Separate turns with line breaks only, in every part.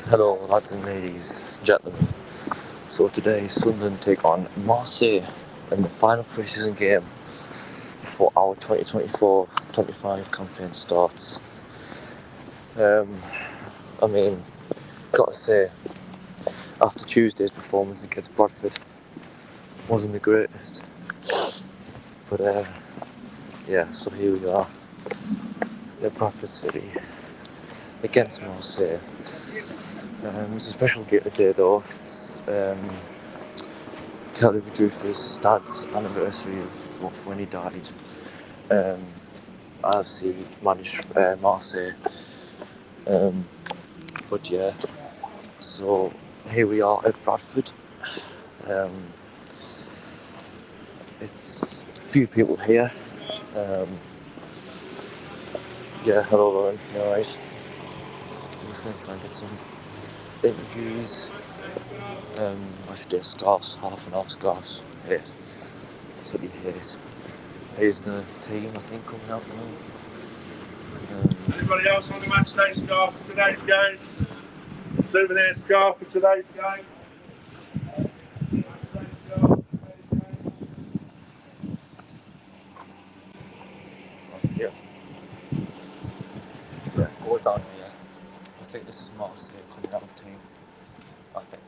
Hello, lads and ladies, gentlemen. So today, Sunderland take on Marseille in the final pre-season game before our 2024-25 campaign starts. I mean, gotta say, after Tuesday's performance against Bradford, wasn't the greatest. But yeah, so here we are at Bradford City against Marseille. It's a special game today though. It's Kelly Dreyfus' dad's anniversary of when he died. As he managed Marseille. But yeah, so here we are at Bradford. It's a few people here. Yeah, hello Lauren, no worries. I'm just going to try and get some interviews. I should get scarves, half and half scarves. Yes, absolutely hate. Here's the team, I think, coming out now.
Anybody else on the match day scarf for today's game? Souvenir scarf for today's game?
Yeah. Yeah, go down here. I think this is Marsielle coming out team. I think.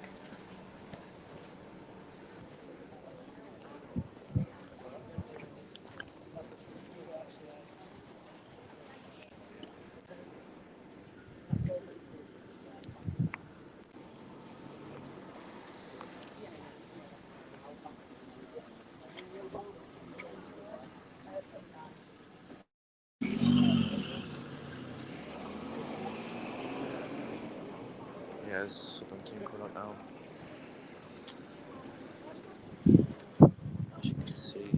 Yeah, this is Sunderland team coming out now. As you can see,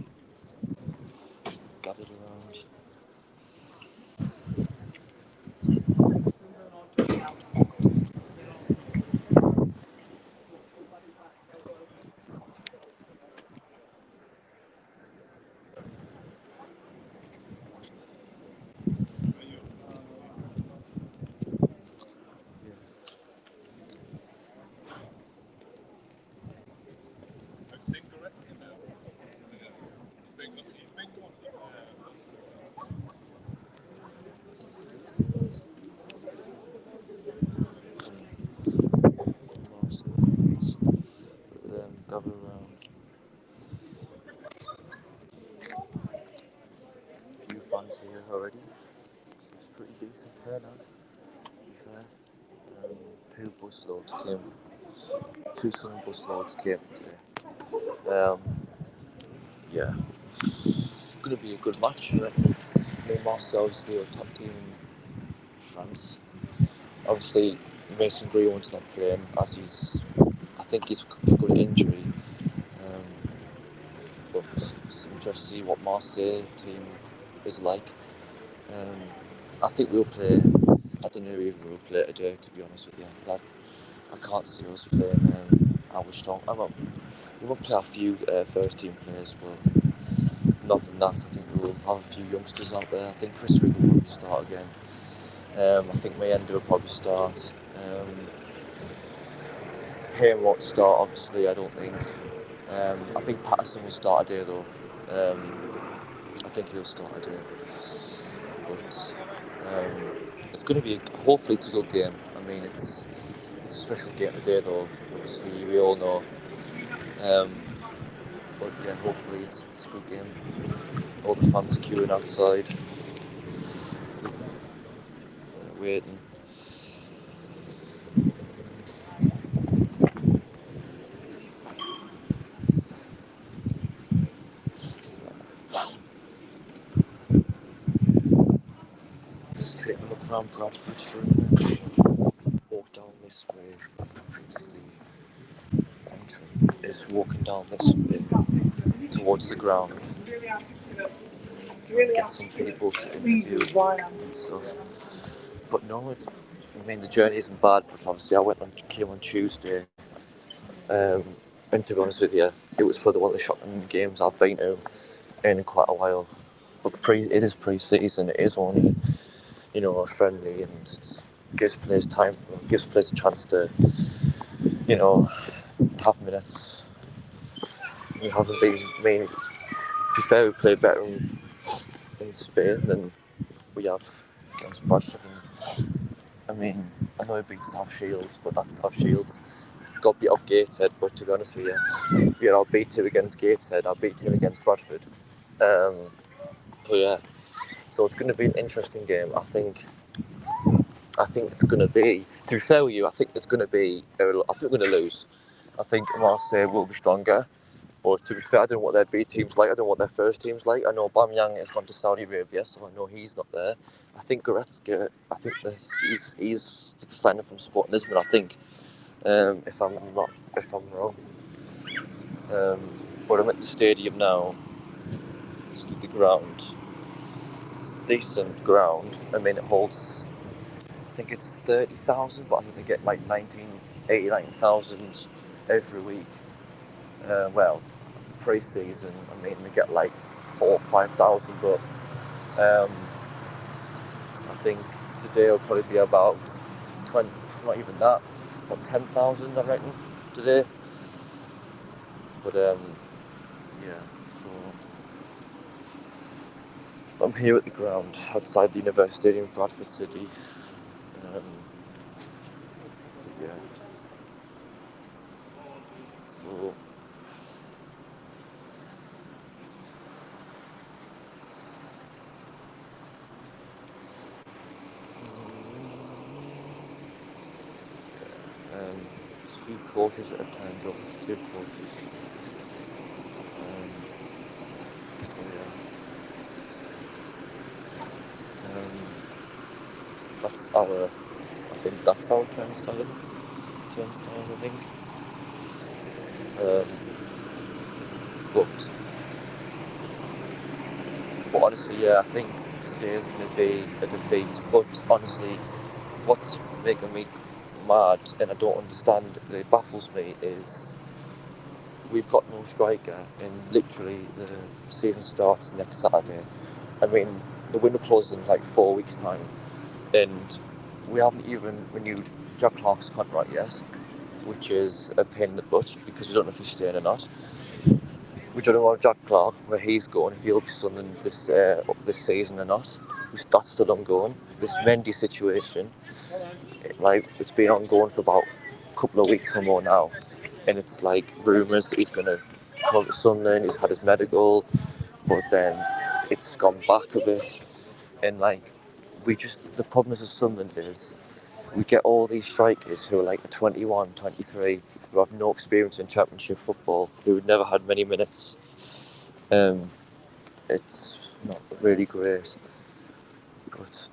gathered around. Yes. Gather around. A few fans here already. So it's pretty decent turnout, to be fair. Two Sunderland bus loads came today. Yeah, gonna be a good match. I reckon. Marseille's the top team in France. Obviously, Mason Greenwood's not playing as I think he's got an injury. But it's interesting to see what Marseille team is like. I think we'll play. I don't know if we'll play today, to be honest with you. I can't see us playing our strong. We won't play a few first team players, but nothing that. I think we'll have a few youngsters out there. I think Chris Rigg will probably start again. I think Mayenda will probably start. Hayne won't start, obviously, I don't think. I think Patterson will start a day though. I think he'll start a day. But it's going to be, hopefully it's a good game. I mean, it's a special game today though, obviously, we all know. But yeah, hopefully it's a good game. All the fans are queuing outside, waiting. Just taking a look around Bradford for a minute. Walk down this way. It's the entry. It's walking down this way towards the ground. Trying to get some people to interview and stuff. But no, the journey isn't bad. But obviously, came on Tuesday. And to be honest with you, it was for one of the shocking games I've been to in quite a while. But it is pre-season. It is only friendly, and gives players time, gives players a chance to, have minutes. We haven't been. I mean, to be fair, we played better in Spain than we have against Bradford. I mean, I know we beat South Shields, but that's South Shields. Got beat off Gateshead, but to be honest with you, I beat him against Gateshead, I beat him against Bradford. But yeah, so it's going to be an interesting game. I think it's going to be. To be fair with you, I think it's going to be. I think we're going to lose. I think Marseille will be stronger. But to be fair, I don't know what their B team's like. I don't know what their first team's like. I know Bamyang has gone to Saudi Arabia, so I know he's not there. I think Goretzka. I think he's signing from Sporting Lisbon. I think, if I'm wrong. But I'm at the stadium now. It's the ground. It's a decent ground. I mean, it holds. I think it's 30,000, but I think they get like 89,000 every week. Well, pre-season, I mean, they get like 4,000 or 5,000, but I think today will probably be about 20. Not even that. About 10,000, I reckon, today. But yeah. So I'm here at the ground outside the University Stadium in Bradford City. Yeah. So. There's 3 coaches that have turned up. There's 2 coaches. So yeah. That's our. I think that's our turnstile. I think. But honestly, yeah, I think today is going to be a defeat. But honestly, what's making me mad and I don't understand, it baffles me, is we've got no striker and literally the season starts next Saturday. I mean, the window closes in like 4 weeks' time and we haven't even renewed Jack Clark's contract yet, which is a pain in the butt because we don't know if he's staying or not. We don't know about Jack Clark, where he's going, if he'll be Sunderland this season or not. That's still ongoing. This Mendy situation, it's been ongoing for about a couple of weeks or more now, and it's like rumours that he's going to come to Sunderland. He's had his medical, but then it's gone back a bit, and the problem as a Sunderland is we get all these strikers who are like 21, 23, who have no experience in Championship football, who never had many minutes. It's not really great, but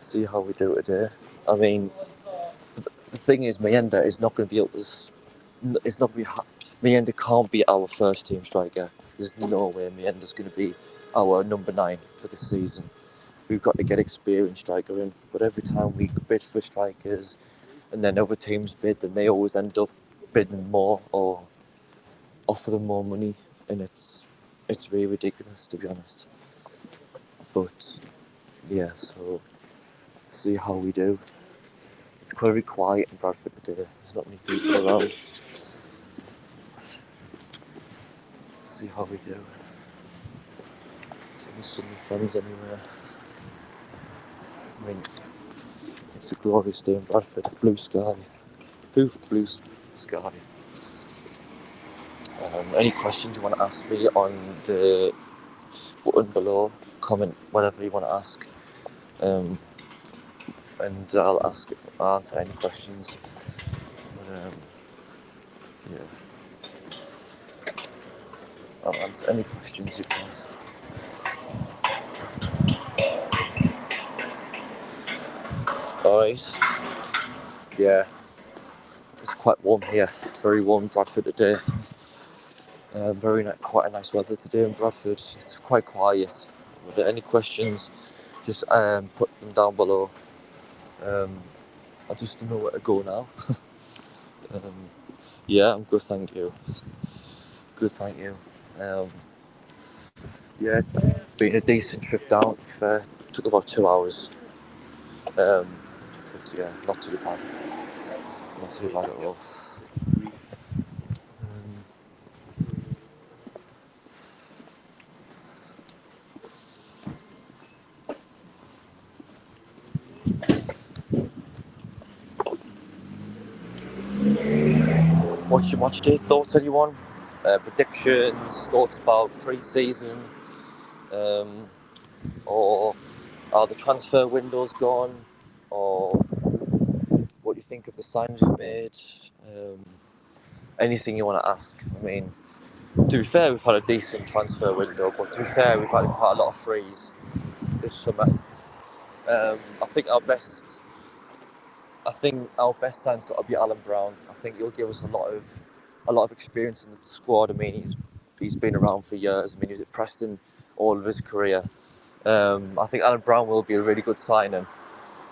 see how we do today. I mean, the thing is, Mayenda is not going to be able to. It's not going to be. Mayenda can't be our first team striker. There's no way Mayenda's going to be our number 9 for the season. We've got to get experienced striker in. But every time we bid for strikers, and then other teams bid, and they always end up bidding more or offer them more money, and it's really ridiculous, to be honest. But yeah, so see how we do. It's quite very quiet in Bradford today. There's not many people around. See how we do. Any sunny friends anywhere? I mean, it's a glorious day in Bradford. Blue sky. Blue sky. Any questions you want to ask me on the button below? Comment whatever you want to ask. And I'll answer any questions. But, yeah. I'll answer any questions you ask. Alright. Yeah. It's quite warm here. It's very warm in Bradford today. Quite a nice weather today in Bradford. It's quite quiet. But any questions, just put them down below. I just don't know where to go now. Yeah, I'm good, thank you. Good, thank you. Yeah, been a decent trip down, to be fair. Took about 2 hours. But yeah, not too bad. Not too bad at all. What's your match day thoughts, anyone? Predictions, thoughts about pre-season, or are the transfer windows gone, or what do you think of the signs we've made? Anything you want to ask? I mean, to be fair, we've had a decent transfer window, but to be fair, we've had quite a lot of frees this summer. I think our best sign's got to be Alan Brown. I think he'll give us a lot of experience in the squad. I mean, he's been around for years. I mean, he was at Preston all of his career. I think Alan Brown will be a really good signing.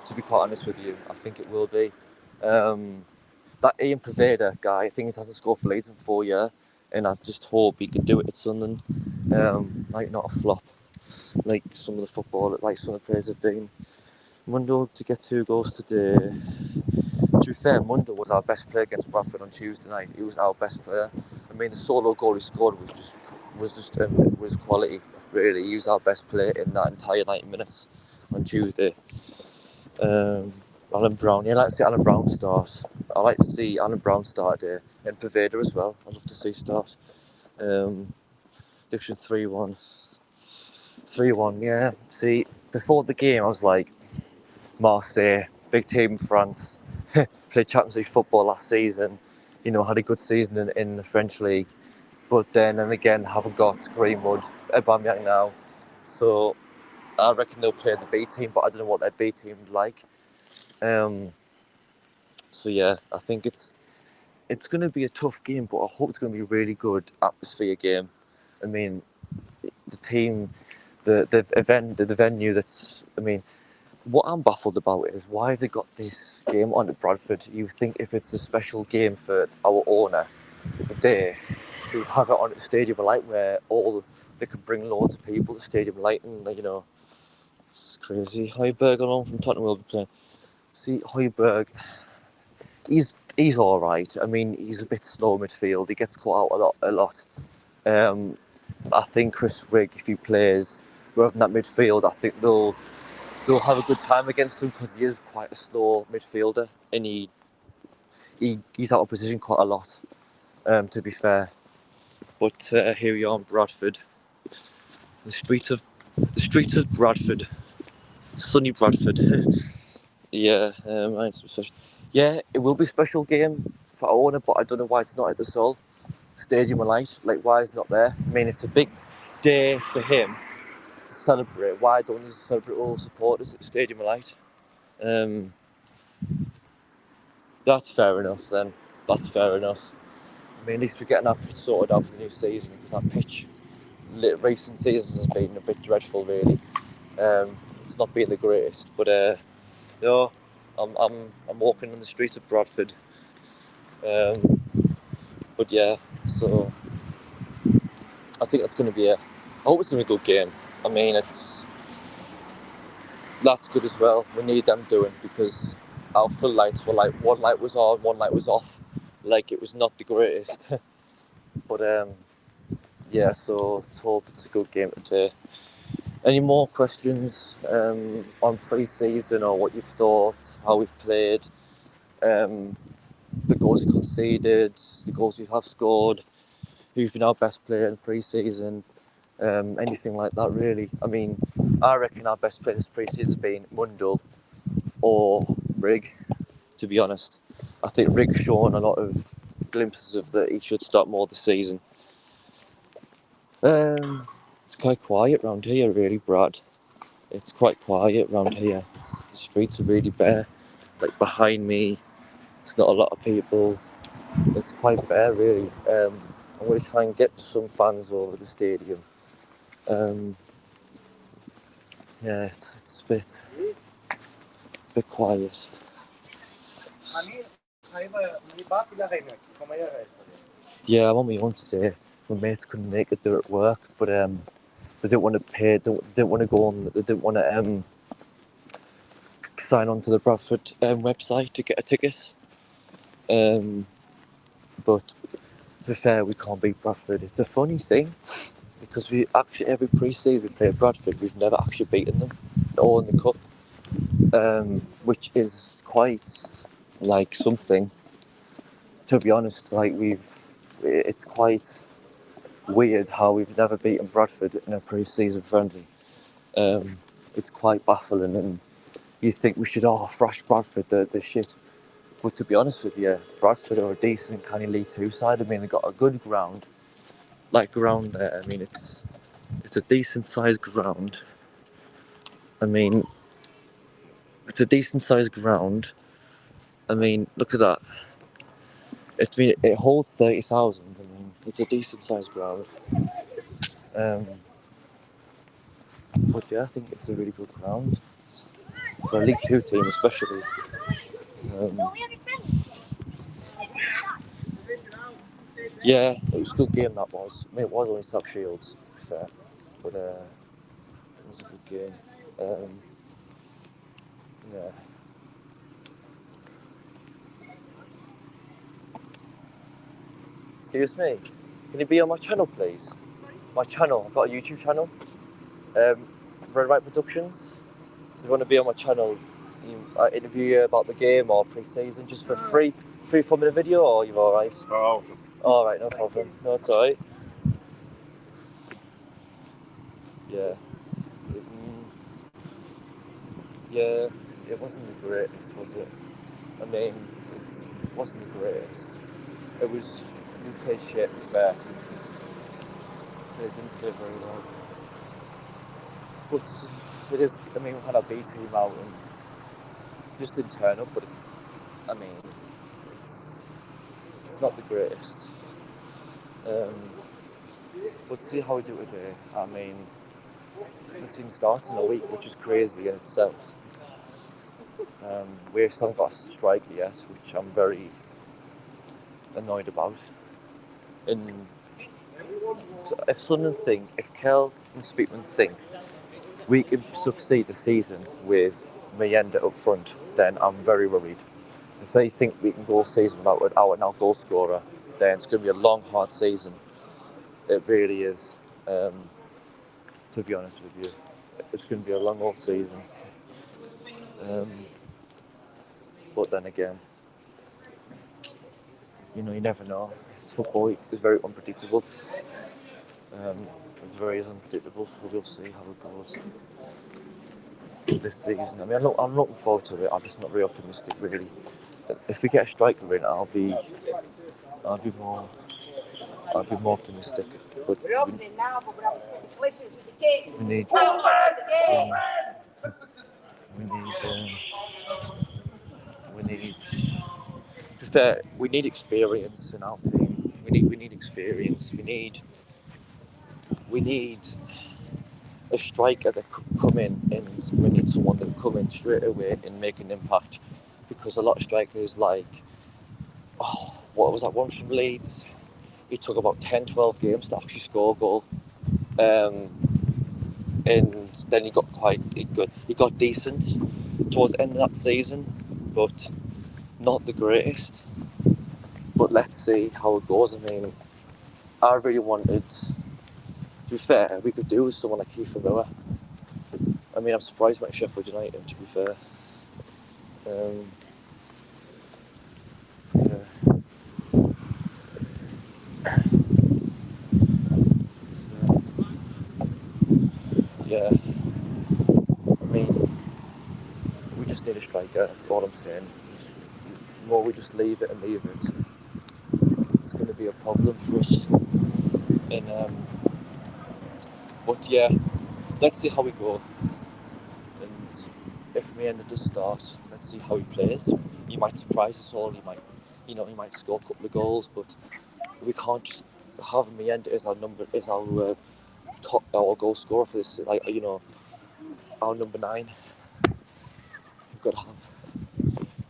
To be quite honest with you, I think it will be. That Ian Poveda guy, I think he hasn't scored for Leeds in 4 years, and I just hope he can do it at Sunderland. Like not a flop, like some of the players have been. Mundell to get 2 goals today. To be fair, Mundell was our best player against Bradford on Tuesday night. He was our best player. I mean, the solo goal he scored was quality. Really, he was our best player in that entire 90 minutes on Tuesday. Alan Brown, yeah, I like to see Alan Brown start. I like to see Alan Brown start today, and Poveda as well. I'd love to see start. Diction 3-1. 3-1, yeah. See, before the game, I was like, Marseille, big team in France, played Champions League football last season, you know, had a good season in the French league, but then and again haven't got Greenwood, Aubameyang now, so I reckon they'll play the B team, but I don't know what their B team is like. So yeah, I think it's going to be a tough game, but I hope it's going to be a really good atmosphere game. I mean, the team, the event, the venue. I mean, what I'm baffled about is why have they got this game on at Bradford? You think if it's a special game for our owner, they would have it on at Stadium of Light where they could bring loads of people to Stadium of Light, and you know, it's crazy. Højbjerg along from Tottenham will be playing. See, Højbjerg, he's all right. I mean, he's a bit slow midfield. He gets caught out a lot. I think Chris Rigg, if he plays rather than that midfield, I think they'll have a good time against him because he is quite a slow midfielder and he's out of position quite a lot, to be fair. But here we are in Bradford, the streets of Bradford, sunny Bradford. Yeah, yeah, it will be a special game for our owner, but I don't know why it's not at the Sol Stadium of Light. Like, why it's not there? I mean, it's a big day for him to celebrate. Why don't he celebrate all supporters at the Stadium of Light? That's fair enough then. That's fair enough. I mean, at least we're getting our pitch sorted out for the new season because our pitch recent seasons has been a bit dreadful, really. It's not been the greatest, but no, I'm walking on the streets of Bradford. But yeah, so I think that's going to be I hope it's going to be a good game. I mean, that's good as well. We need them doing because our full lights were like one light was on, one light was off. Like it was not the greatest. But yeah, so let's hope it's a good game today. Any more questions on pre-season or what you've thought, how we've played, the goals we conceded, the goals we have scored, who's been our best player in pre-season, anything like that really. I mean, I reckon our best player this pre-season has been Mundell or Rigg, to be honest. I think Rigg's shown a lot of glimpses of that he should start more this season. It's quite quiet around here, really, Brad. It's quite quiet around here. The streets are really bare. Like behind me, it's not a lot of people. It's quite bare, really. I'm going to try and get some fans over the stadium. Yeah, it's a bit quiet. Yeah, I'm on my own today. My mates couldn't make it there at work, but they didn't want to pay. They didn't want to go on. They didn't want to sign on to the Bradford website to get a ticket. But to be fair, we can't beat Bradford. It's a funny thing because we actually every pre-season we play Bradford, we've never actually beaten them, or in the cup, which is quite like something. To be honest, like it's quite weird how we've never beaten Bradford in a pre-season friendly. It's quite baffling, and you think we should thrash Bradford, the shit. But to be honest with you, Bradford are a decent kind of League Two side. I mean, they've got a good ground there. I mean, it's a decent sized ground. I mean, it's a decent sized ground. I mean, look at that. It holds 30,000. I mean, it's a decent sized ground. But yeah, I think it's a really good ground for a League Two team, especially. Yeah, it was a good game, that was. I mean, it was only South Shields, to be fair, but it was a good game. Yeah. Excuse me, can you be on my channel, please? My channel, I've got a YouTube channel, Red Right Productions. So if you want to be on my channel, I interview you about the game or pre-season, just for free 4-minute video, or you're alright?
Oh,
Alright, no problem. No, it's alright. Yeah. Yeah, it wasn't the greatest, was it? I mean, it wasn't the greatest. It was, we played shit, to be fair. They didn't play very well. But it is, I mean, we had our B team out and just didn't turn up, but it's not the greatest. But see how we do today. I mean, the season starts in a week, which is crazy in itself. We still haven't got a striker, yes, which I'm very annoyed about. And if Sunderland if Kell and Speakman think we can succeed the season with Mayenda up front, then I'm very worried. If they think we can go a season without our now goal scorer, then it's going to be a long, hard season. It really is. To be honest with you, it's going to be a long, old season. But then again, you never know. It's football. It's very unpredictable. It's very unpredictable, so we'll see how it goes this season. I mean, I'm looking forward to it. I'm just not very optimistic, really. If we get a striker in, I'll be more optimistic. But we need we need experience in our team. We need experience. We need a striker that could come in, and we need someone that come in straight away and make an impact. Because a lot of strikers, like, what was that one from Leeds? He took about 10-12 games to actually score a goal. And then he got good. He got decent towards the end of that season, but not the greatest. But let's see how it goes. I mean, I really wanted, to be fair, we could do with someone like Kiefer Miller. I mean, I'm surprised about Sheffield United, to be fair. Yeah. I mean, we just need a striker, that's all I'm saying. The more we just leave it, it's going to be a problem for us. And, but yeah, let's see how we go. And if Mayenda does start, let's see how he plays. He might surprise us all. He might score a couple of goals, but we can't just have Mayenda as our our goal scorer for this. Our number 9.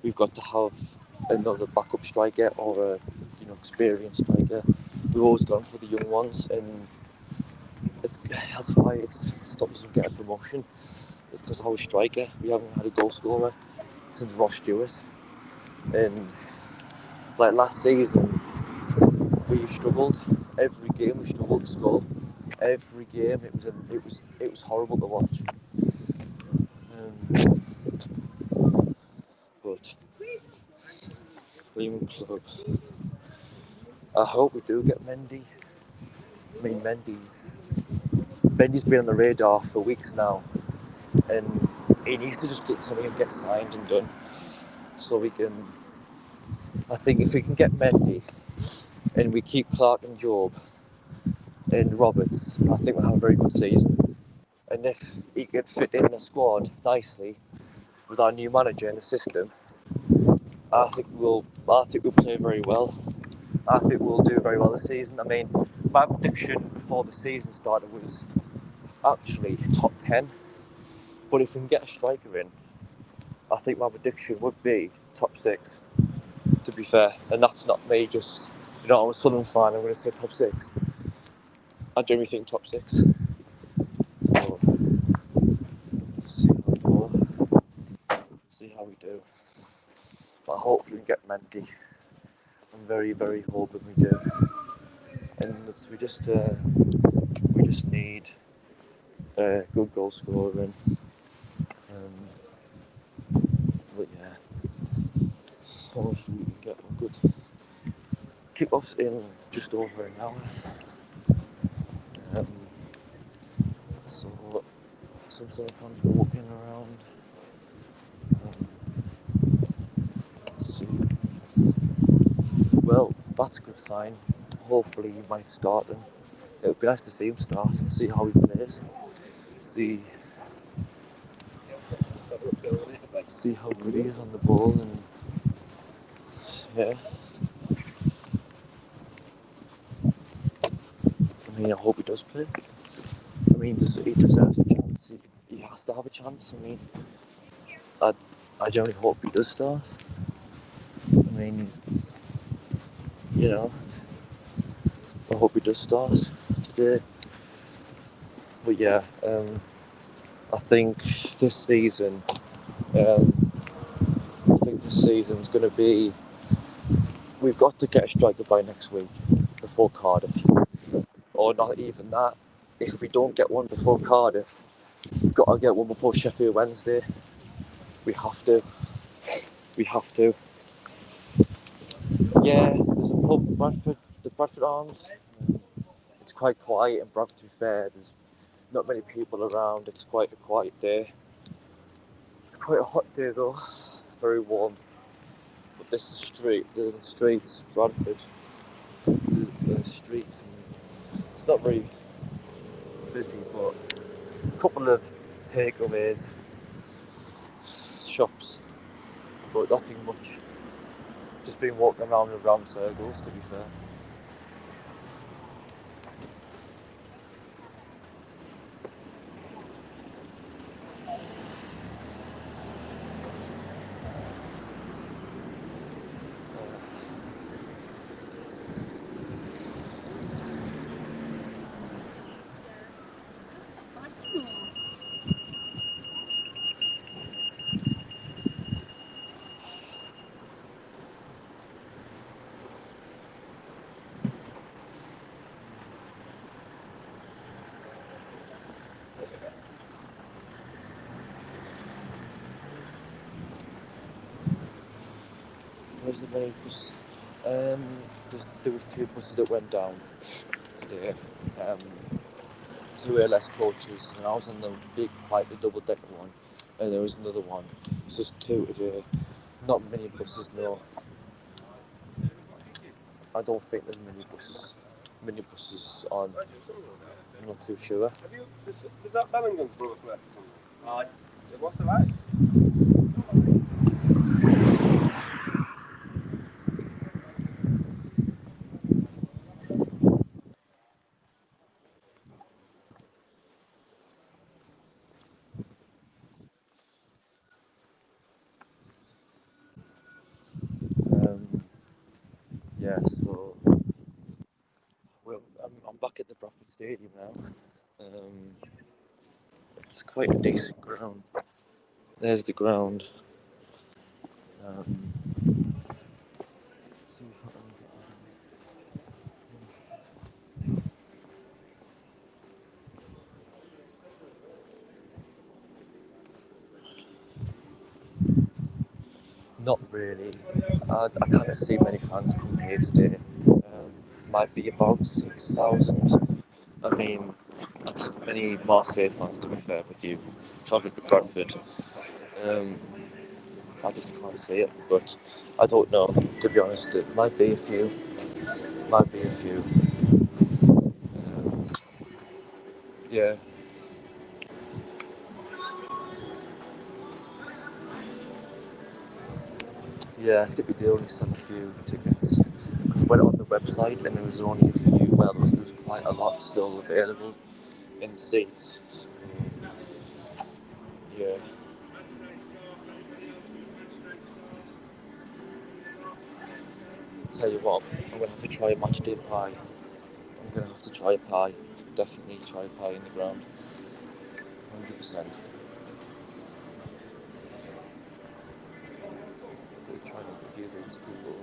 We've got to have another backup striker or a experienced striker. We've always gone for the young ones, and that's why it stops us from getting promotion. It's because our striker, we haven't had a goal scorer. since Ross Stewart. And like last season, we struggled. Every game we struggled to score. Every game it was horrible to watch. But Lehman Club, I hope we do get Mendy. I mean, Mendy's been on the radar for weeks now, and he needs to just get coming and get signed and done, so we can. I think if we can get Mendy, and we keep Clark and Job and Roberts, I think we'll have a very good season. And if he could fit in the squad nicely with our new manager and the system, I think we'll play very well. I think we'll do very well this season. I mean, my prediction before the season started was actually top 10. But if we can get a striker in, I think my prediction would be top 6, to be fair. And that's not me just, I'm a Sunderland fan, I'm going to say top 6. I generally think top 6. So, see how we go. See how we do. But hopefully we get Mendy. I'm very, very hoping we do. And we just need a good goal scorer. But yeah, hopefully we can get one good. Kick-offs in just over an hour. So some fans walking around. Let's see. Well, that's a good sign. Hopefully he might start, and it would be nice to see him start and see how he plays. See how good he is on the ball, and yeah. I mean, I hope he does play. I mean, he deserves a chance. He has to have a chance. I mean, I generally hope he does start. I mean, I hope he does start today. But yeah, I think this season, is going to be. We've got to get a striker by next week before Cardiff, or not even that. If we don't get one before Cardiff, we've got to get one before Sheffield Wednesday. We have to. Yeah, there's a pub, the Bradford Arms. It's quite quiet in Bradford, to be fair. There's not many people around. It's quite a quiet day. It's quite a hot day though, very warm. But this is the streets, Bradford. The streets, it's not very busy, but a couple of takeaways, shops, but nothing much. Just been walking around in round circles, to be fair. Where's the many buses? There was 2 buses that went down today. 2 ALS coaches, and I was on the big, quite the double-decker one, and there was another one. It's just 2 today. Not many buses, no. I don't think there's many buses on. I'm not too sure.
Is that Bellingham's brother left? Aye. What's the right?
Yeah, so I'm back at the Bradford Stadium now. It's quite a decent ground. There's the ground. See if I can get Not really. I can't see many fans come here today. Might be about 6,000. I mean, I don't have many Marseille fans, to be fair with you. Travelling to Bradford. I just can't see it, but I don't know, to be honest. It might be a few. Might be a few. Yeah. Yeah, I think we did only sell a few tickets. Because I went on the website and there was only a few, well, there was quite a lot still available in seats. So, yeah. Tell you what, I'm going to have to try a match day pie. I'm going to have to try a pie. Definitely try a pie in the ground. 100%. Go try and interview these people.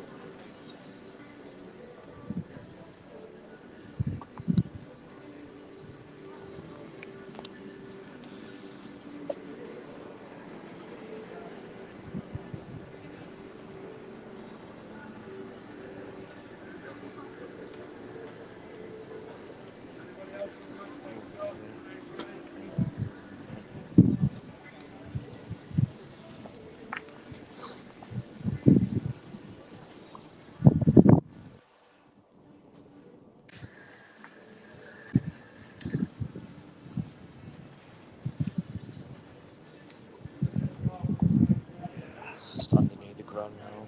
Standing near the ground now.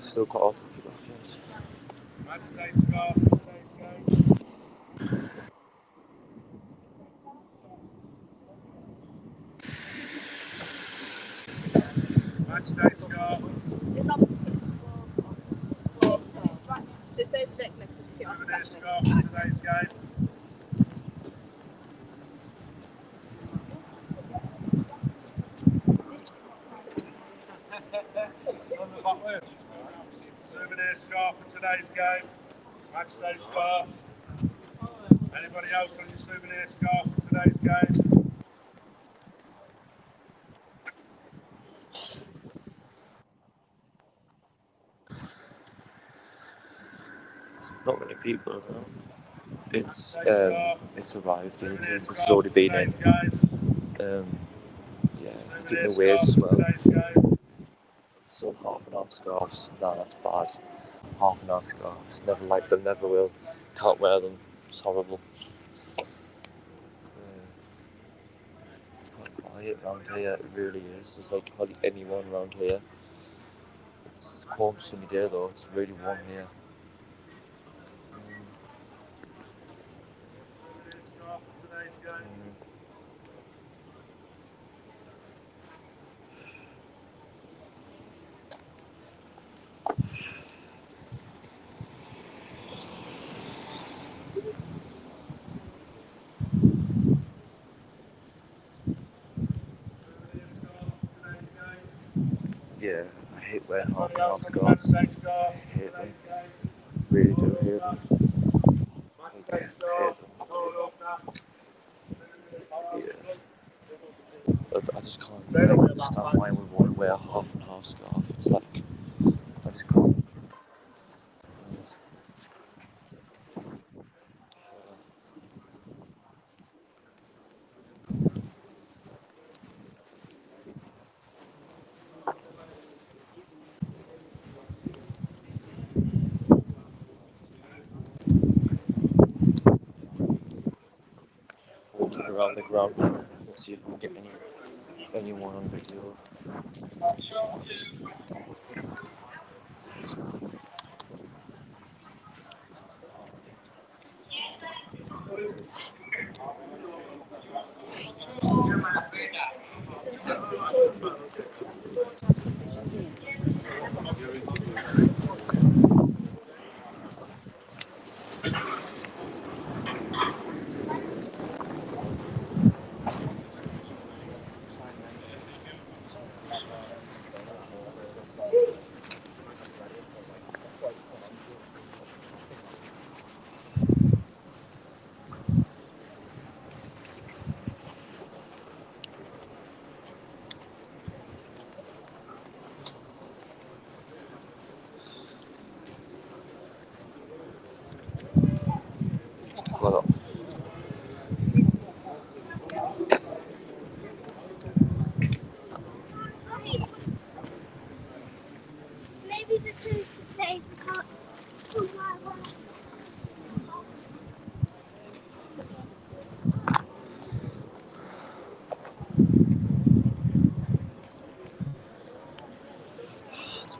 Still got all the people off yet.
Match day scarf. Match day scarf.
It's not the ticket. Well, right. It says next to ticket office
Souvenir
actually.
scarf for today's game. Souvenir scarf for today's game. Match day scarf. Anybody else on your souvenir scarf for today's game?
Not many people around. It's arrived here. It's already been in. Yeah, I think the ways as well. So half and half scarves. Nah, that's bad. Half and half scarves. Never liked them. Never will. Can't wear them. It's horrible. It's quite quiet around here. It really is. There's like hardly anyone around here. It's a calm, sunny day though. It's really warm here. Yeah, I hate wearing half and half scarves. I hate them. Really do hate them. I hate them. Yeah. I just can't understand why we want to wear a half and half scarf. It's like, I just can't. Walking around the ground. Let's see if we can get anyone on video. It's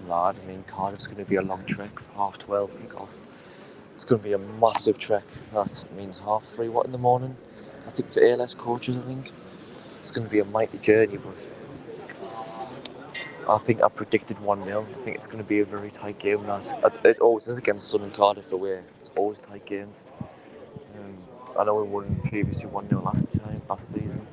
mad. I mean, Cardiff's going to be a long trek for 12:30 kick-off. It's going to be a massive trek. That means 3:30. What in the morning? I think for ALS coaches, I think it's going to be a mighty journey. But I think I predicted 1-0. I think it's going to be a very tight game. It always is against Sunderland, Cardiff away. It's always tight games. I know we won previously 1-0 last season.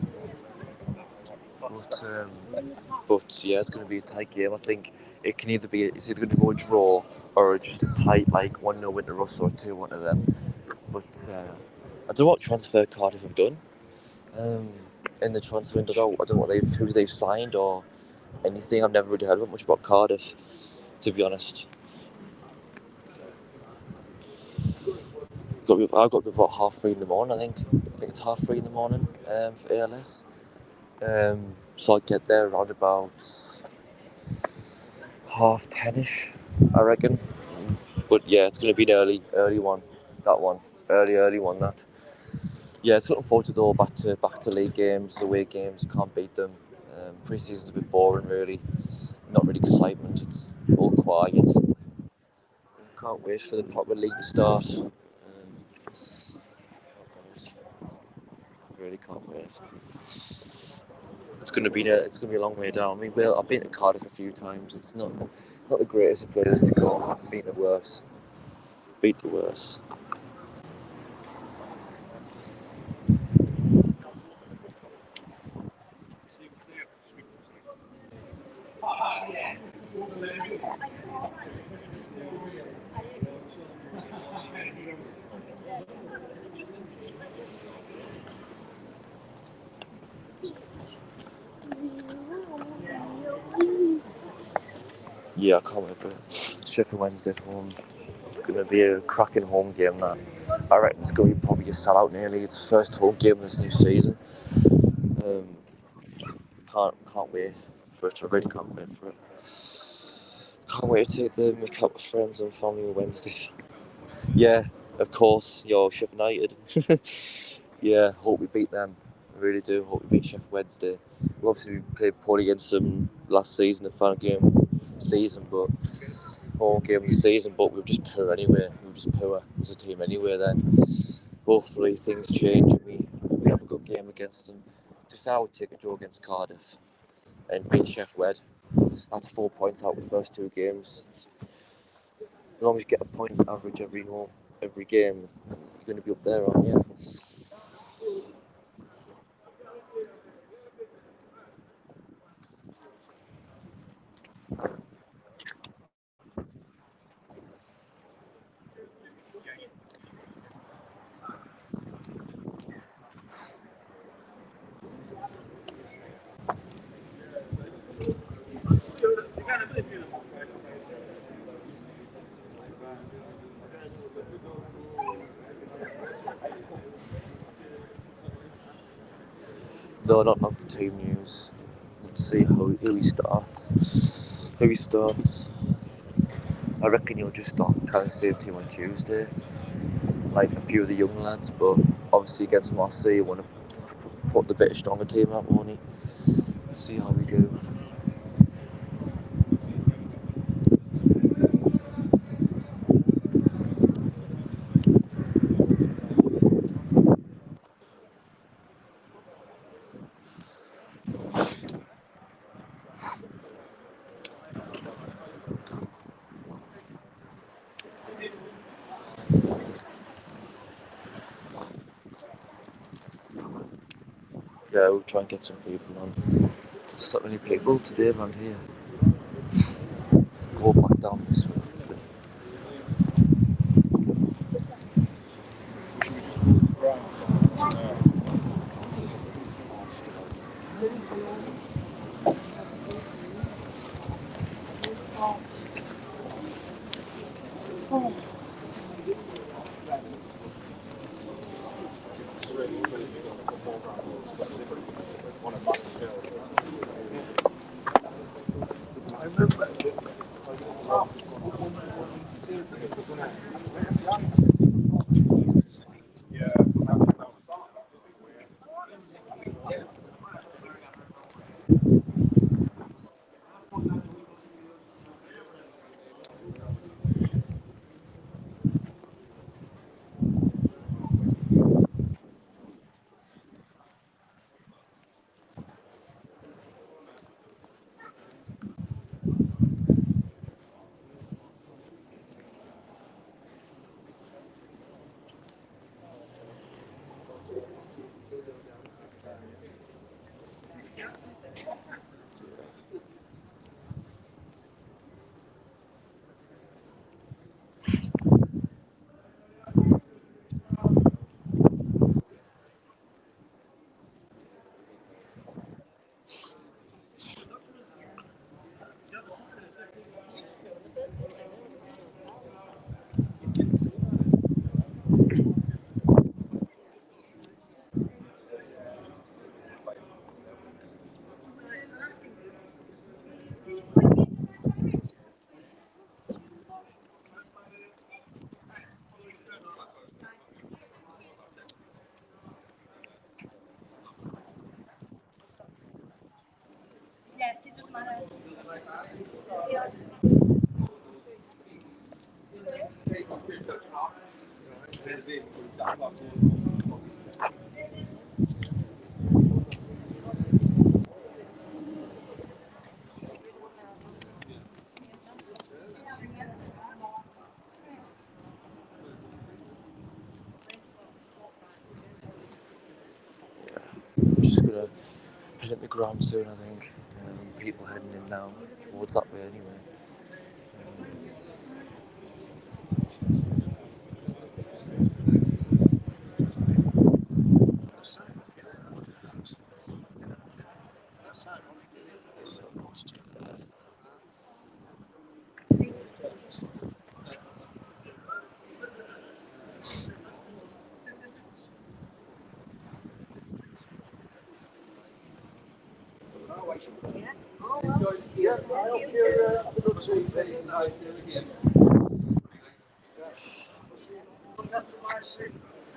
But yeah, it's going to be a tight game. I think it's either going to go a draw or just a tight 1-0 win to Russell or 2-1 to them. But I don't know what transfer Cardiff have done in the transfer window. I don't know who they've signed or anything. I've never really heard much about Cardiff, to be honest. I got up about 3:30 in the morning. I think it's 3:30 in the morning for ALS. So I'd get there around about 10:30ish, I reckon. But yeah, it's going to be an early one. That one, early one. That. Yeah, it's looking forward to though back to league games, away games. Can't beat them. Pre-season's a bit boring, really. Not really excitement. It's all quiet. Can't wait for the proper league to start. Really can't wait. It's going to be a long way down. I mean, I've been to Cardiff a few times. It's not the greatest of places to go. I've been to worse. Beat the worst. Yeah, I can't wait for Sheffield Wednesday at home. It's going to be a cracking home game. That I reckon it's going to be probably a sellout nearly. It's the first home game of this new season. Can't wait for it. I really can't wait for it. Can't wait to take the mick out with friends and family on Wednesday. Yeah, of course. Sheffield United. Yeah, hope we beat them. I really do. Hope we beat Sheffield Wednesday. We obviously played poorly against them last season, the final game of the season, but home game of the season. But we were just poor anyway. We were just poor as a team anyway. Then hopefully things change and we have a good game against them. Just I would take a draw against Cardiff and beat Sheffield. That's 4 points out of the first 2 games. As long as you get a point average every game, you're going to be up there, aren't you? No, not for team news. Let's see who he starts. I reckon he'll just start kind of the same team on Tuesday, like a few of the young lads. But obviously against Marseille, you want to put the bit stronger team out, won't he? Let's see how we go. Yeah, we'll try and get some people on. There's not many people today around here. Go back down this way.
Yes, it doesn't matter.
I'm just gonna head at the ground soon, I think. People heading in now towards that way anyway.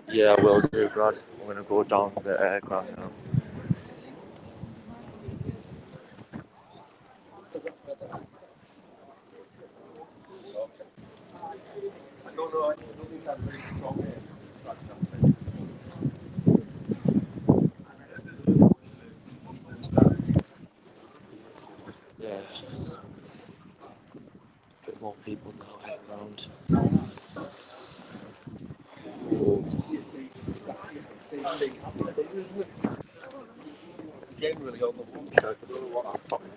Yeah, I will do, Brad. I'm gonna go down the aircraft now. Yeah, there's a bit more people now heading around.
Generally on the one side, I don't know what I'm talking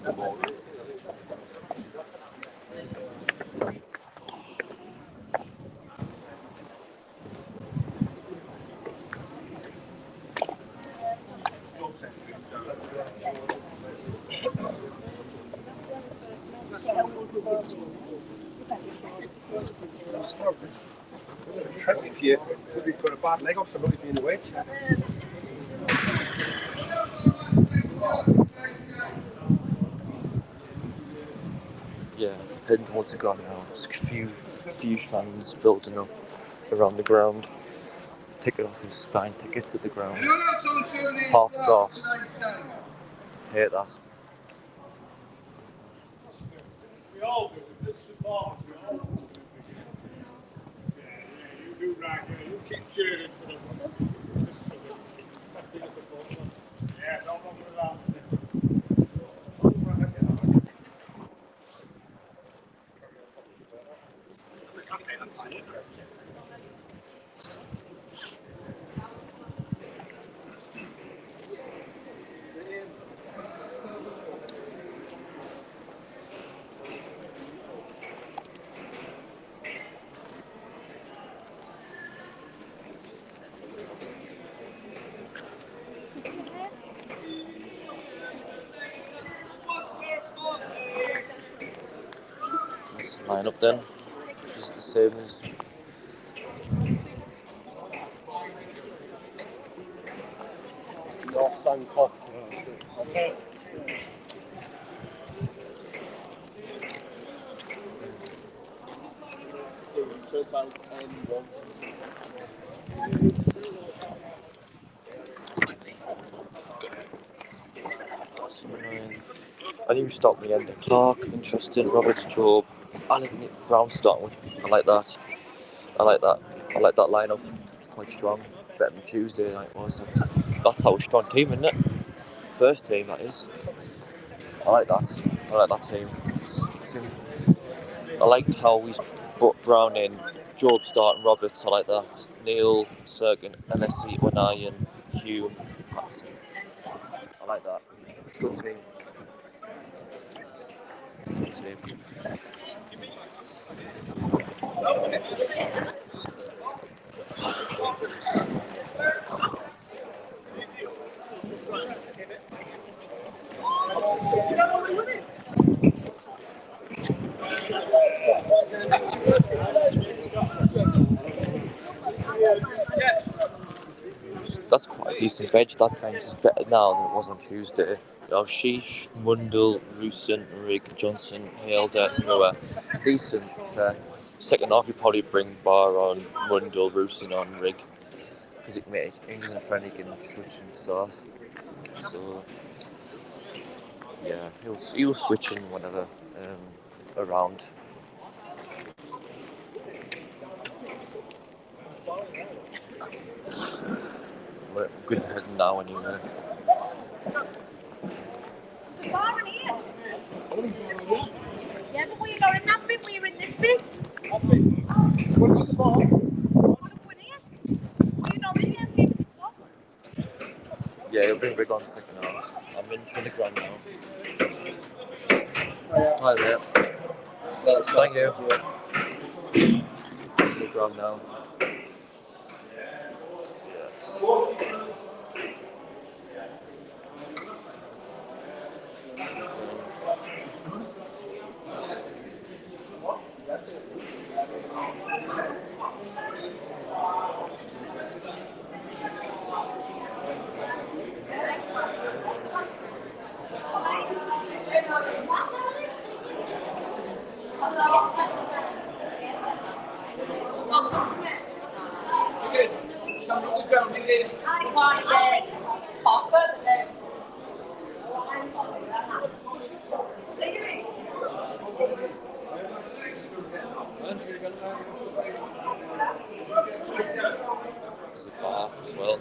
about. If you put a bad leg off somebody if you're in the wedge.
Yeah, heading towards the ground now. There's a few fans building up around the ground. Ticket office buying tickets at the ground. Half scarves. Hate that.
We all do. Good support. We all do. Yeah, you do right. Yeah, you keep cheering for them. Yeah, don't bother with that.
Let's line up then. Just the same as
North Sankoff. 12 N1.
That's annoying. And you stop me end. Clark, interesting. Robert, Job, Alan, Brown starting with. I like that. I like that. I like that lineup. It's quite strong. Better than Tuesday night was. That's how a strong team, isn't it? First team, that is. I like that. I like that team. I liked how we brought Brown in. Job starting, Roberts. I like that. Neil, Serkin, Alessi, Wanai, and Hume. I like that. Good team. Good team. That's quite a decent bench. That bench is better now than it was on Tuesday. You know, Sheesh, Mundell, Rusin, Rigg, Johnson, Halder, Noah. Decent, fair. Second half, you probably bring Barr on, Mundell, Rusin on, Rigg. Because it made England and friendly can switch and start. So, yeah, he'll switch in whenever around. We're good ahead now anyway.
Yeah, but we're not in that bit, we're in this bit.
What about the ball?
Yeah, he'll bring Rigg on second half. I'm in for the ground now. Hi mate. Thank you. The ground now. There's a bar as well.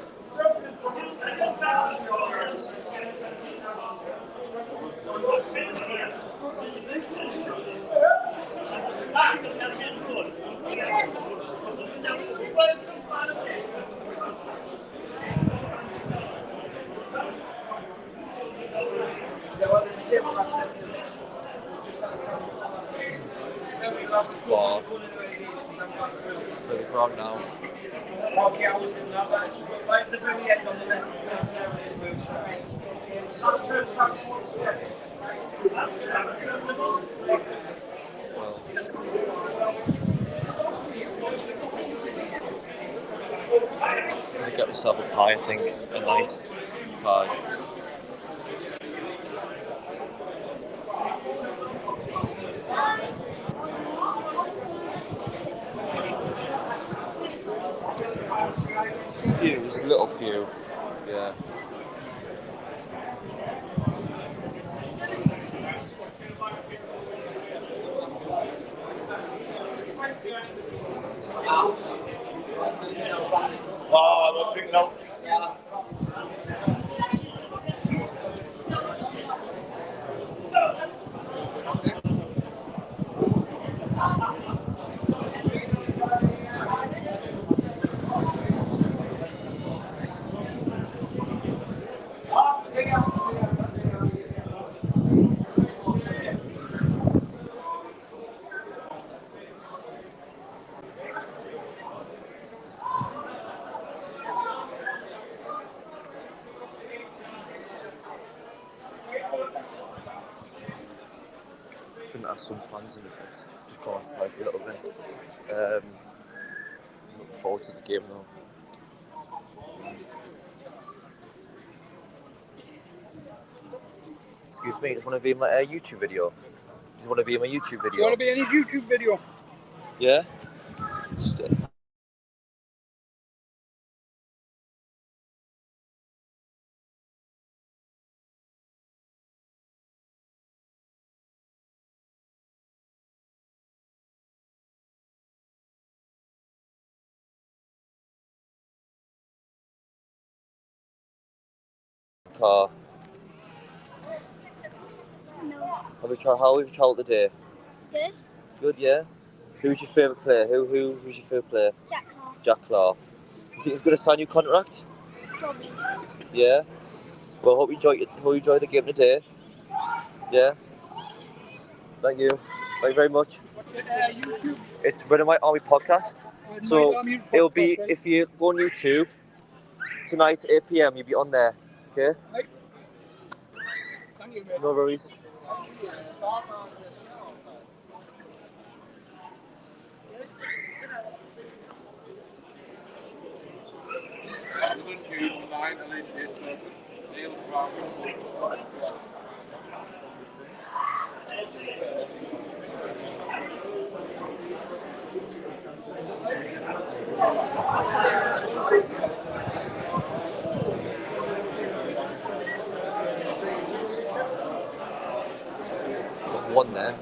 Bar. For the ground now. Well, I'm gonna get myself a pie, I think. A nice pie. Few, just a little few. Yeah.
Oh, I don't drink no.
Couldn't have some fans in the place. Just go outside for a little bit. Looking forward to the game though. Excuse me, just want to be in my YouTube video. Just want to be in my YouTube video.
You want to be in his YouTube video?
Yeah? Just car.
No.
How have you travelled today?
Good.
Good, yeah. Who's your favourite player? Who's your favourite player?
Jack Clark.
Jack Clark. You think he's going to sign your contract?
Probably.
Yeah. Well, hope you enjoy the game today. Yeah. Thank you. Thank you very much.
What's your YouTube?
It's Red and White Army podcast.
Red
So
White Army
it'll be
podcast, right?
if you go on YouTube tonight 8 p.m. You'll be on there. Okay.
Right. Thank you, mate.
No worries. One there.